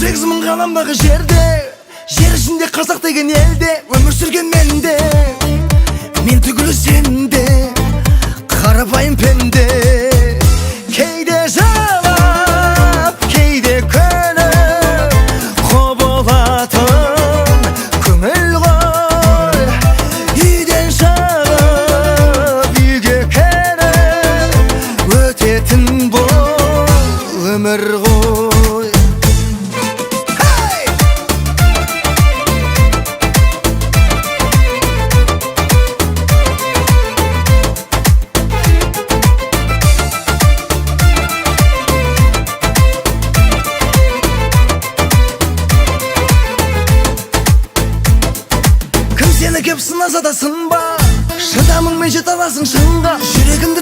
18 мың ғаламдағы жерде, жер ішінде қазақ деген елде өмір сүрген менде, мен түгілі сенде, қарапайым пенде. Кейде жылап, кейде күліп, құбылатын көңіл ғой. Үйден шығып, үйге келіп, өтетін бұл өмір ғой. Сені кеп сынаса да сынба, шыдамыңмен жете аласың шыңға. Жүрегімді